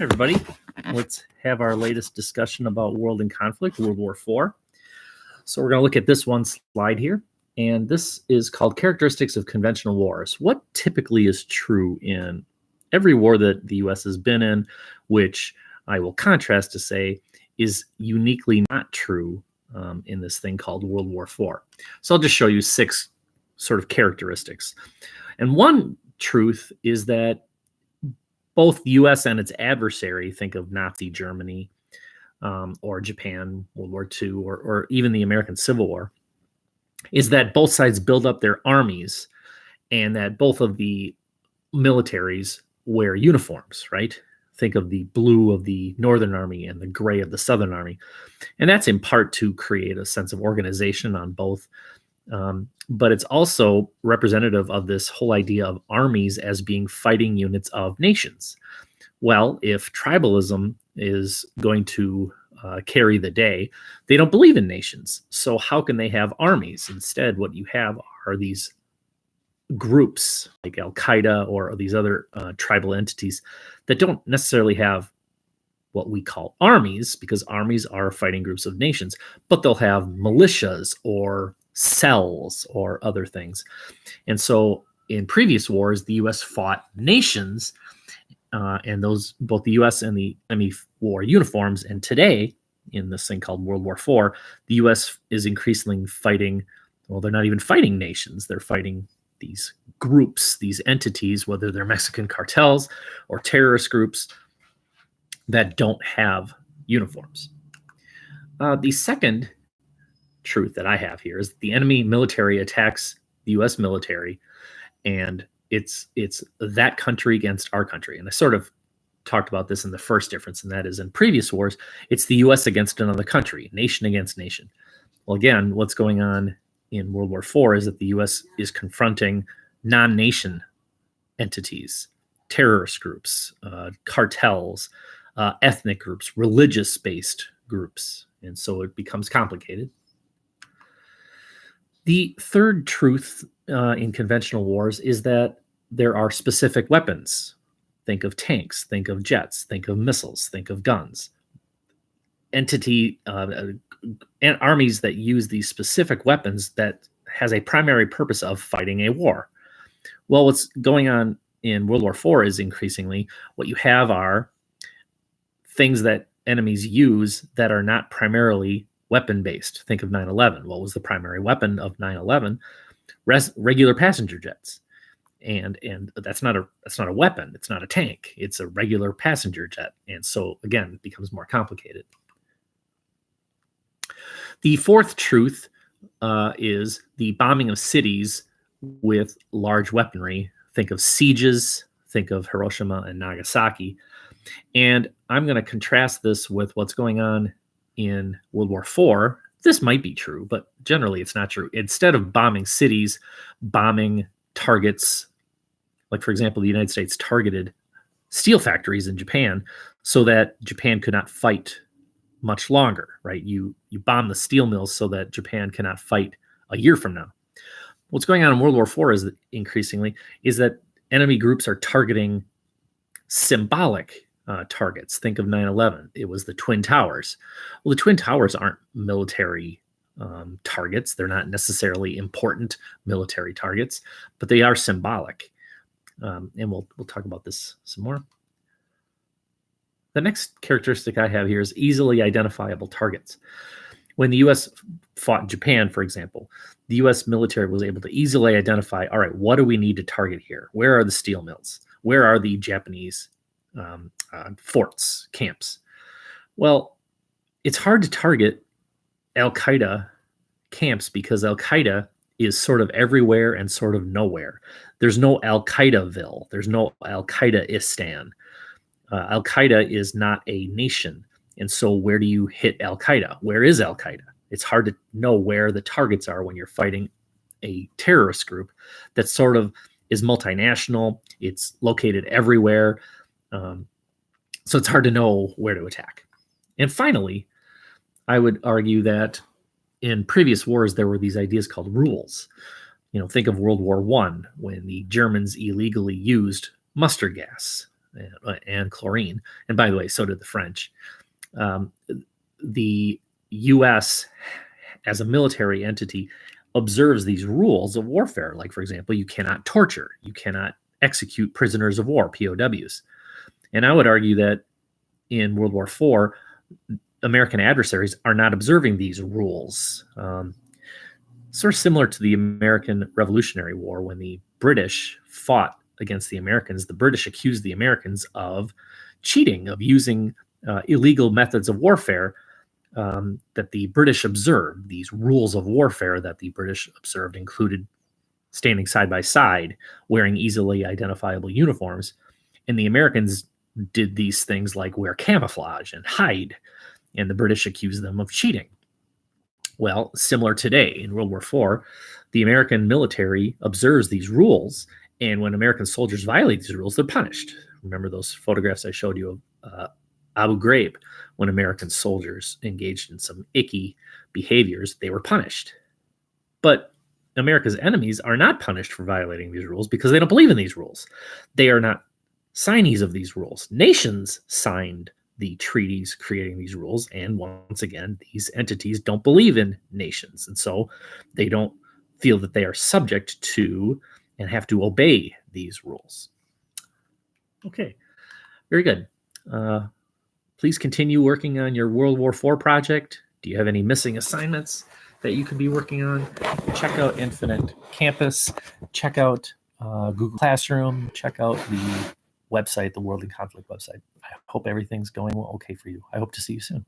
everybody. Let's have our latest discussion about world in conflict, World War IV. So we're going to look at this one slide here, and this is called Characteristics of Conventional Wars. What typically is true in every war that the U.S. has been in, which I will contrast to say is uniquely not true in this thing called World War IV. So I'll just show you 6 sort of characteristics. And one truth is that both the U.S. and its adversary, think of Nazi Germany or Japan, World War II, or even the American Civil War, is that both sides build up their armies and that both of the militaries wear uniforms, right? Think of the blue of the Northern Army and the gray of the Southern Army. And that's in part to create a sense of organization on both. But it's also representative of this whole idea of armies as being fighting units of nations. Well, if tribalism is going to carry the day, they don't believe in nations. So how can they have armies? Instead, what you have are these groups like Al-Qaeda or these other tribal entities that don't necessarily have what we call armies, because armies are fighting groups of nations, but they'll have militias or cells or other things. And so in previous wars, the U.S. fought nations, and those, both the U.S. and the enemy, wore uniforms. And today, in this thing called World War IV, the U.S. is increasingly fighting, well, they're not even fighting nations, they're fighting these groups, these entities, whether they're Mexican cartels or terrorist groups that don't have uniforms. The second truth that I have here is that the enemy military attacks the U.S. military, and it's that country against our country. And I sort of talked about this in the first difference, and that is in previous wars, it's the U.S. against another country, nation against nation. Well, again, what's going on in World War IV is that the U.S. is confronting non-nation entities, terrorist groups, cartels, ethnic groups, religious-based groups, and so it becomes complicated. The third truth in conventional wars is that there are specific weapons. Think of tanks, think of jets, think of missiles, think of guns. And armies that use these specific weapons that has a primary purpose of fighting a war. Well, what's going on in World War IV is increasingly what you have are things that enemies use that are not primarily weapon-based. Think of 9/11. What was the primary weapon of 9/11? Regular passenger jets. And that's not a weapon. It's not a tank. It's a regular passenger jet. And so, again, it becomes more complicated. The fourth truth is the bombing of cities with large weaponry. Think of sieges. Think of Hiroshima and Nagasaki. And I'm going to contrast this with what's going on in World War IV. This might be true, but generally it's not true. Instead of bombing cities, bombing targets, like, for example, the United States targeted steel factories in Japan so that Japan could not fight much longer, right? You bomb the steel mills so that Japan cannot fight a year from now. What's going on in World War IV is that increasingly is that enemy groups are targeting symbolic targets. Think of 9/11. It was the Twin Towers. Well, the Twin Towers aren't military targets. They're not necessarily important military targets, but they are symbolic. And we'll talk about this some more. The next characteristic I have here is easily identifiable targets. When the U.S. fought Japan, for example, the U.S. military was able to easily identify, all right, what do we need to target here? Where are the steel mills? Where are the Japanese forts, camps? Well, it's hard to target Al-Qaeda camps because Al-Qaeda is sort of everywhere and sort of nowhere. There's no Al-Qaedaville. There's no Al-Qaeda-istan. Al-Qaeda is not a nation. And so where do you hit Al-Qaeda? Where is Al-Qaeda? It's hard to know where the targets are when you're fighting a terrorist group that sort of is multinational. It's located everywhere. So it's hard to know where to attack. And finally, I would argue that in previous wars, there were these ideas called rules. Think of World War I, when the Germans illegally used mustard gas. and chlorine. And by the way, so did the French. The U.S. as a military entity observes these rules of warfare. Like, for example, you cannot torture, you cannot execute prisoners of war, POWs. And I would argue that in World War IV, American adversaries are not observing these rules. Sort of similar to the American Revolutionary War, when the British fought against the Americans, the British accused the Americans of cheating, of using illegal methods of warfare that the British observed. These rules of warfare that the British observed included standing side by side, wearing easily identifiable uniforms. And the Americans did these things like wear camouflage and hide, and the British accused them of cheating. Well, similar today in World War IV, the American military observes these rules, and when American soldiers violate these rules, they're punished. Remember those photographs I showed you of Abu Ghraib? When American soldiers engaged in some icky behaviors, they were punished. But America's enemies are not punished for violating these rules because they don't believe in these rules. They are not signees of these rules. Nations signed the treaties creating these rules, and once again, these entities don't believe in nations, and so they don't feel that they are subject to and have to obey these rules. Okay, very good. Please continue working on your World War IV project. Do you have any missing assignments that you could be working on? Check out Infinite Campus. Check out Google Classroom. Check out the website, the World in Conflict website. I hope everything's going okay for you. I hope to see you soon.